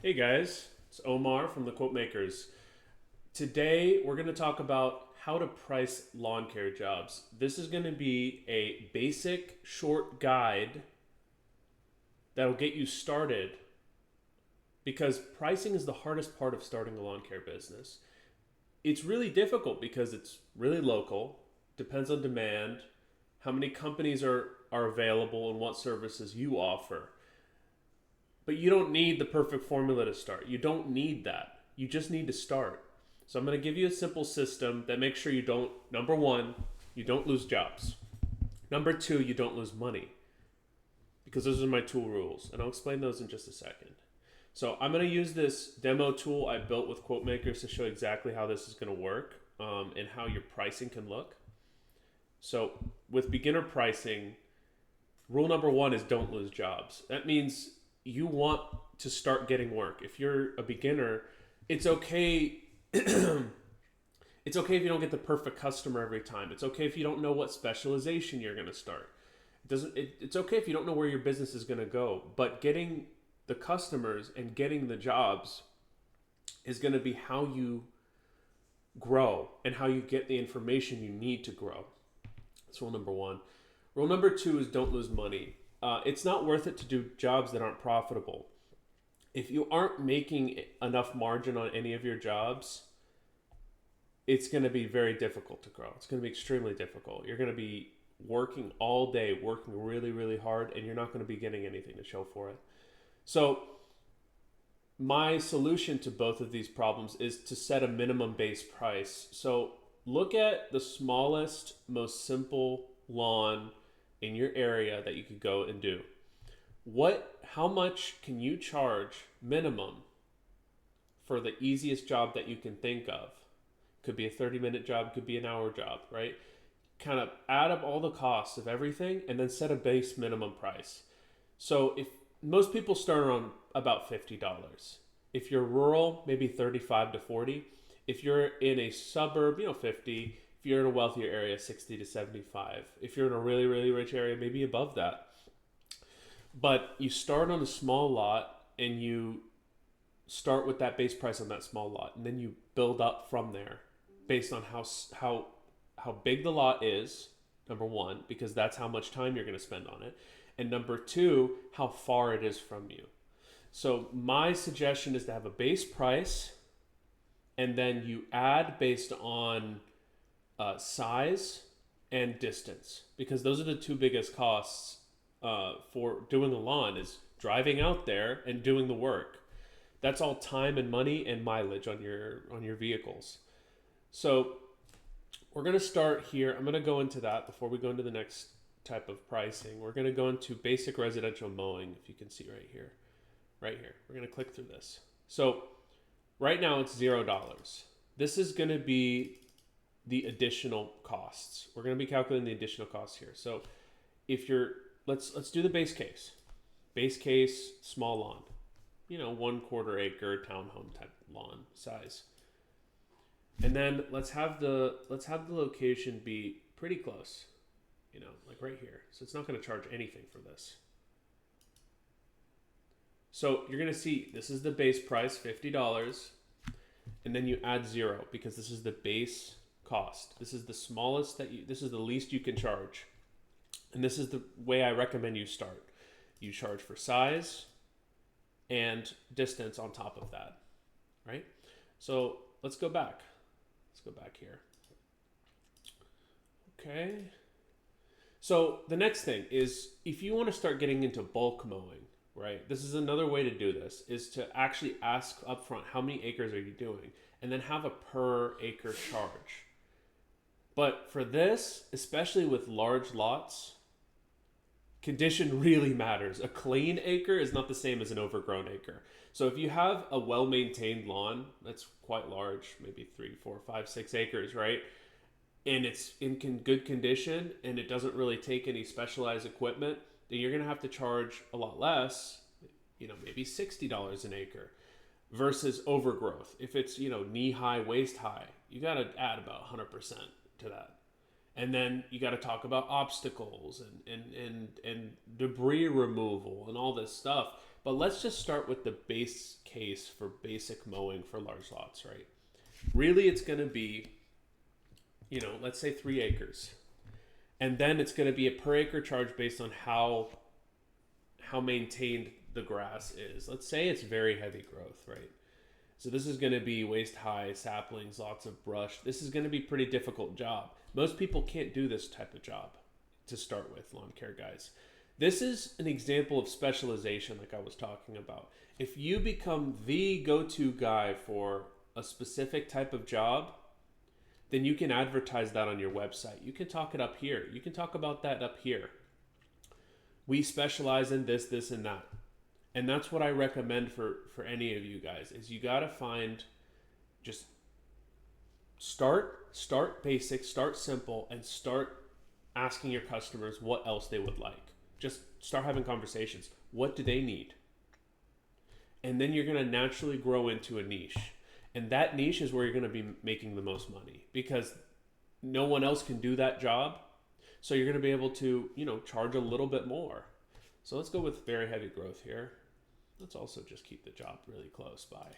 Hey guys, it's Omar from the QuoteMakers. Today we're going to talk about how to price lawn care jobs. This is going to be a basic short guide that'll get you started because pricing is the hardest part of starting a lawn care business. It's really difficult because it's really local, depends on demand, how many companies are available, and what services you offer. But you don't need the perfect formula to start. You don't need that. You just need to start. So I'm going to give you a simple system that makes sure you don't, number one, you don't lose jobs. Number two, you don't lose money. Because those are my tool rules. And I'll explain those in just a second. So I'm going to use this demo tool I built with QuoteMakers to show exactly how this is going to work and how your pricing can look. So with beginner pricing, rule number one is don't lose jobs. That means you want to start getting work. If you're a beginner, it's okay. It's okay if you don't get the perfect customer every time. It's okay if you don't know what specialization you're going to start. It's okay if you don't know where your business is going to go. But getting the customers and getting the jobs is going to be how you grow and how you get the information you need to grow. That's rule number one. Rule number two is don't lose money. It's not worth it to do jobs that aren't profitable. If you aren't making enough margin on any of your jobs, it's going to be very difficult to grow. It's going to be extremely difficult. You're going to be working all day, working really, really hard, and you're not going to be getting anything to show for it. So my solution to both of these problems is to set a minimum base price. So look at the smallest, most simple lawn in your area that you could go and do. How much can you charge minimum for the easiest job that you can think of? Could be a 30-minute job, could be an hour job, right? Kind of add up all the costs of everything and then set a base minimum price. So if most people start around about $50. If you're rural, maybe 35 to 40. If you're in a suburb, 50. If you're in a wealthier area, 60 to 75. If you're in a really, really rich area, maybe above that. But you start on a small lot and you start with that base price on that small lot, and then you build up from there based on how big the lot is, number one, because that's how much time you're going to spend on it, and number two, how far it is from you. So my suggestion is to have a base price, and then you add based on size and distance, because those are the two biggest costs for doing a lawn, is driving out there and doing the work. That's all time and money and mileage on your vehicles. So we're going to start here. I'm going to go into that before we go into the next type of pricing. We're going to go into basic residential mowing, if you can see right here. Right here. We're going to click through this. So right now it's $0. This is going to be the additional costs. We're going to be calculating the additional costs here. So if you're, let's do the base case. Base case, small lawn. 1/4 acre townhome type lawn size. And then let's have the location be pretty close. Like right here. So it's not going to charge anything for this. So you're going to see this is the base price, $50. And then you add 0 because this is the base cost. This is the smallest this is the least you can charge. And this is the way I recommend you start. You charge for size and distance on top of that, right? So let's go back. Let's go back here. Okay. So the next thing is, if you want to start getting into bulk mowing, right? This is another way to do this, is to actually ask upfront, how many acres are you doing? And then have a per acre charge. But for this, especially with large lots, condition really matters. A clean acre is not the same as an overgrown acre. So if you have a well-maintained lawn that's quite large, maybe 3, 4, 5, 6 acres, right? And it's in good condition and it doesn't really take any specialized equipment, then you're going to have to charge a lot less, maybe $60 an acre versus overgrowth. If it's, knee high, waist high, you got to add about 100% to that. And then you got to talk about obstacles and debris removal and all this stuff, But let's just start with the base case for basic mowing for large lots, right? Really, it's going to be, let's say 3 acres. And then it's going to be a per acre charge based on how maintained the grass is. Let's say it's very heavy growth, right? So this is going to be waist high saplings, lots of brush. This is going to be a pretty difficult job. Most people can't do this type of job to start with, lawn care guys. This is an example of specialization like I was talking about. If you become the go-to guy for a specific type of job, then you can advertise that on your website. You can talk it up here. You can talk about that up here. We specialize in this, this, and that. And that's what I recommend for any of you guys, is you got to find, just start basic, start simple, and start asking your customers what else they would like. Just start having conversations. What do they need? And then you're going to naturally grow into a niche. And that niche is where you're going to be making the most money, because no one else can do that job. So you're going to be able to, charge a little bit more. So let's go with very heavy growth here. Let's also just keep the job really close by.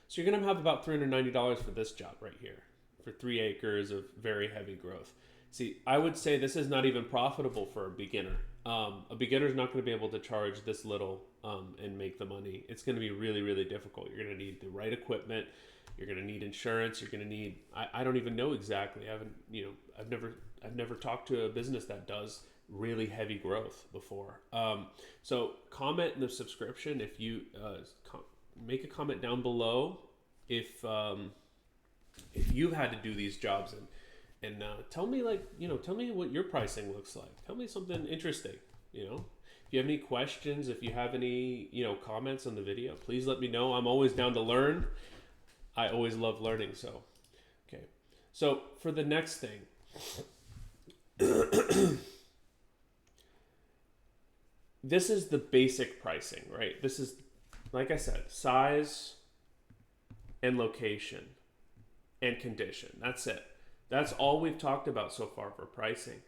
So you're going to have about $390 for this job right here, for 3 acres of very heavy growth. See, I would say this is not even profitable for a beginner. A beginner is not going to be able to charge this little and make the money. It's going to be really, really difficult. You're going to need the right equipment. You're going to need insurance. You're going to need, I don't even know exactly. I've never talked to a business that does really heavy growth before. So comment in the subscription if you make a comment down below if you've had to do these jobs, and tell me tell me what your pricing looks like. Tell me something interesting. If you have any questions, if you have any comments on the video, please let me know. I'm always down to learn. I always love learning. So okay, so for the next thing. This is the basic pricing, right? This is, like I said, size and location and condition. That's it. That's all we've talked about so far for pricing.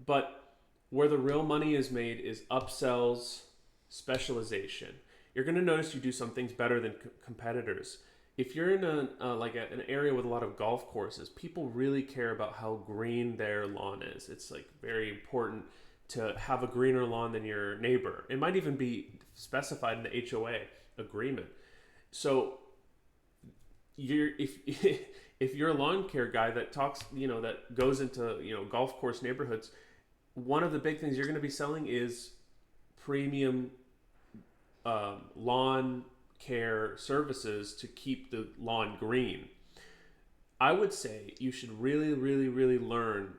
But where the real money is made is upsells, specialization. You're going to notice you do some things better than competitors. If you're in an area with a lot of golf courses, people really care about how green their lawn is. It's like very important to have a greener lawn than your neighbor. It might even be specified in the HOA agreement. So if you're a lawn care guy that talks, that goes into, golf course neighborhoods, one of the big things you're going to be selling is premium lawn care services to keep the lawn green. I would say you should really, really, really learn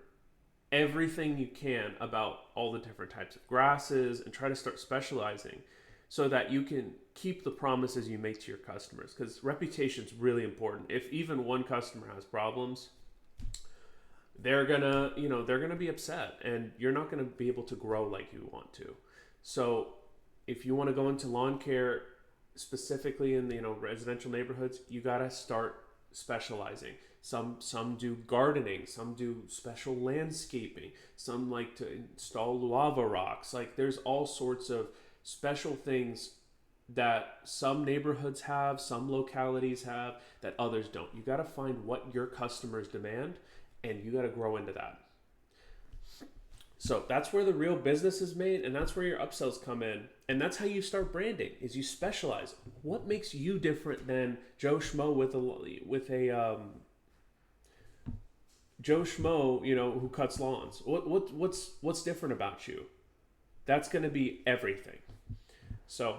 everything you can about all the different types of grasses and try to start specializing so that you can keep the promises you make to your customers, because reputation is really important. If even one customer has problems, they're gonna be upset, and you're not gonna be able to grow like you want to. So if you want to go into lawn care specifically in residential neighborhoods, you gotta start specializing. Some do gardening, some do special landscaping, some like to install lava rocks. Like, there's all sorts of special things that some neighborhoods have, some localities have, that others don't. You got to find what your customers demand, and you got to grow into that. So that's where the real business is made, and that's where your upsells come in. And that's how you start branding, is you specialize. What makes you different than Joe Schmo Joe Schmo, who cuts lawns? What's different about you? That's going to be everything. So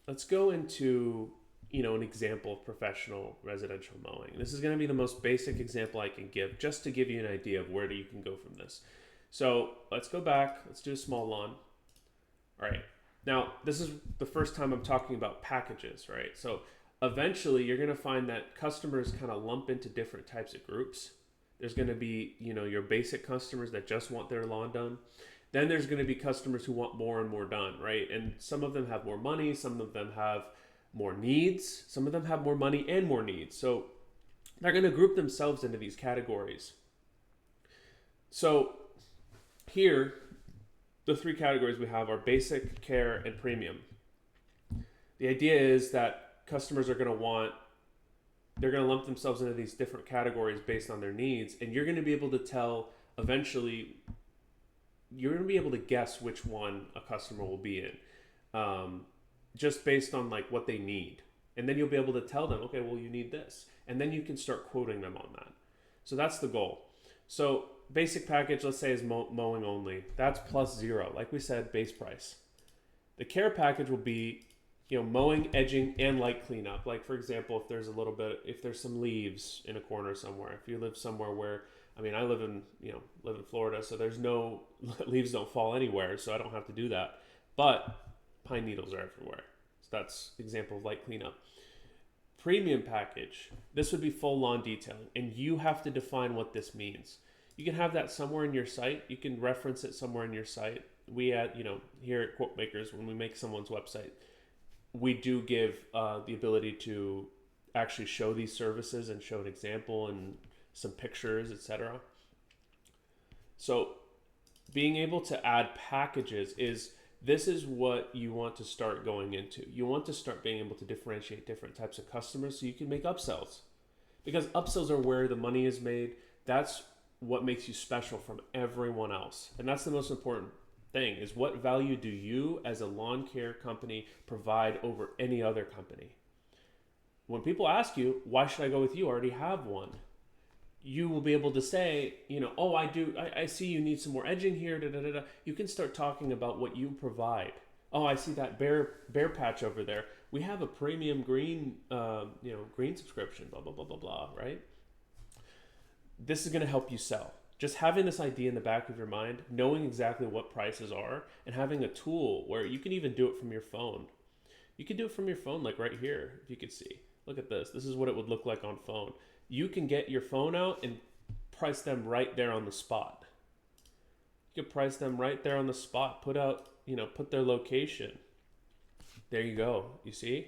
let's go into an example of professional residential mowing. This is going to be the most basic example I can give, just to give you an idea of where you can go from this. So let's go back. Let's do a small lawn. All right. Now, this is the first time I'm talking about packages, right? So eventually you're going to find that customers kind of lump into different types of groups. There's going to be, your basic customers that just want their lawn done. Then there's going to be customers who want more and more done, right? And some of them have more money. Some of them have more needs. Some of them have more money and more needs. So they're going to group themselves into these categories. So here, the three categories we have are basic, care, and premium. The idea is that customers are going to they're going to lump themselves into these different categories based on their needs, and you're going to be able to tell eventually, you're going to be able to guess which one a customer will be in, just based on like what they need. And then you'll be able to tell them, okay, well, you need this. And then you can start quoting them on that. So that's the goal. So basic package, let's say, is mowing only. That's +0. Like we said, base price. The care package will be, mowing, edging, and light cleanup. Like, for example, if there's some leaves in a corner somewhere, if you live somewhere where, I live in Florida, so there's no, leaves don't fall anywhere, so I don't have to do that. But pine needles are everywhere. So that's example of light cleanup. Premium package, this would be full lawn detailing, and you have to define what this means. You can have that somewhere in your site. You can reference it somewhere in your site. We here at QuoteMakers, when we make someone's website, we do give the ability to actually show these services and show an example and some pictures, etc. So being able to add packages this is what you want to start going into. You want to start being able to differentiate different types of customers so you can make upsells. Because upsells are where the money is made. That's what makes you special from everyone else. And that's the most important thing, is what value do you as a lawn care company provide over any other company? When people ask you, why should I go with you? I already have one. You will be able to say, oh, I see you need some more edging here. Da, da, da, da. You can start talking about what you provide. Oh, I see that bare patch over there. We have a premium green, green subscription, blah, blah, blah, blah, blah, right? This is going to help you sell. Just having this idea in the back of your mind, knowing exactly what prices are, and having a tool where you can even do it from your phone. You can do it from your phone, like right here, if you could see. Look at this. This is what it would look like on phone. You can get your phone out and price them right there on the spot. You can price them right there on the spot. Put their location. There you go. You see?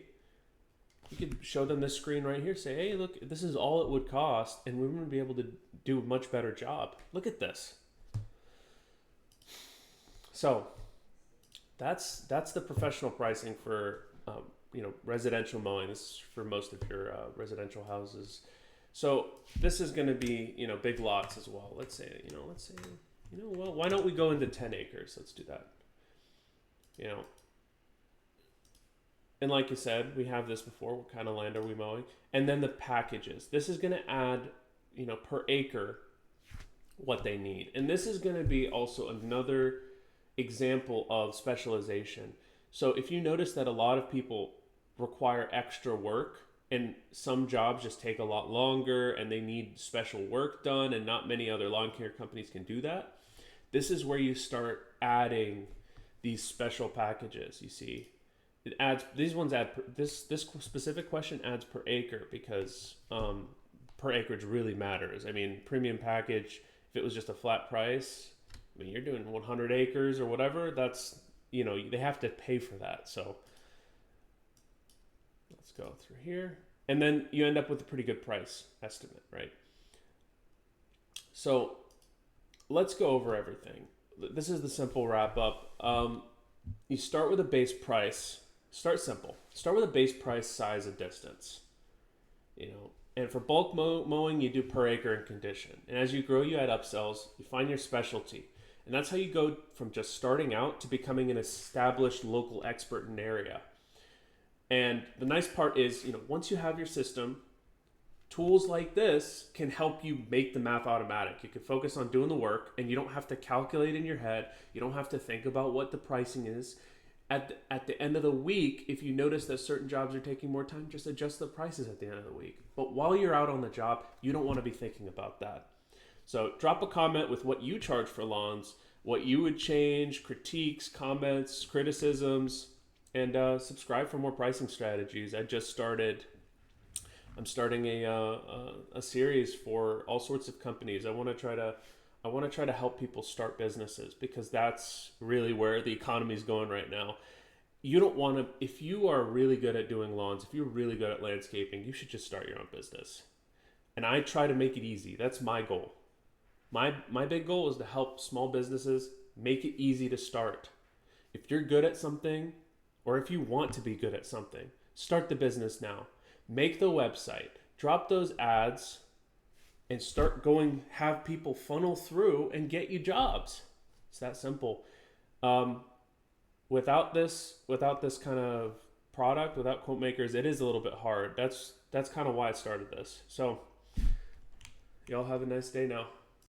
You could show them this screen right here. Say, hey, look, this is all it would cost, and we're going to be able to do a much better job. Look at this. So that's the professional pricing for residential mowing. This is for most of your residential houses. So this is going to be big lots as well. Let's say well, why don't we go into 10 acres? Let's do that. And like you said, we have this before. What kind of land are we mowing? And then the packages. This is going to add per acre what they need. And this is going to be also another example of specialization. So if you notice that a lot of people require extra work, and some jobs just take a lot longer and they need special work done, and not many other lawn care companies can do that, this is where you start adding these special packages. You see, it adds, these ones add, this specific question adds per acre, because per acreage really matters. Premium package, if it was just a flat price, you're doing 100 acres or whatever, that's, they have to pay for that. So let's go through here. And then you end up with a pretty good price estimate, right? So let's go over everything. This is the simple wrap up. You start with a base price. Start simple. Start with a base price, size, and distance. And for bulk mowing, you do per acre and condition. And as you grow, you add upsells. You find your specialty. And that's how you go from just starting out to becoming an established local expert in an area. And the nice part is, once you have your system, tools like this can help you make the math automatic. You can focus on doing the work, and you don't have to calculate in your head. You don't have to think about what the pricing is. At the end of the week, if you notice that certain jobs are taking more time, just adjust the prices at the end of the week. But while you're out on the job, you don't want to be thinking about that. So drop a comment with what you charge for lawns, what you would change, critiques, comments, criticisms, and subscribe for more pricing strategies. I'm starting a series for all sorts of companies. I want to try to help people start businesses, because that's really where the economy is going right now. You don't want to, if you are really good at doing lawns, if you're really good at landscaping, you should just start your own business. And I try to make it easy. That's my goal. My big goal is to help small businesses Make it easy to start. If you're good at something, or if you want to be good at something, start the business now. Make the website, drop those ads, and start going, have people funnel through and get you jobs. It's that simple. Without this kind of product, without QuoteMakers, it is a little bit hard. That's kind of why I started this. So y'all have a nice day now.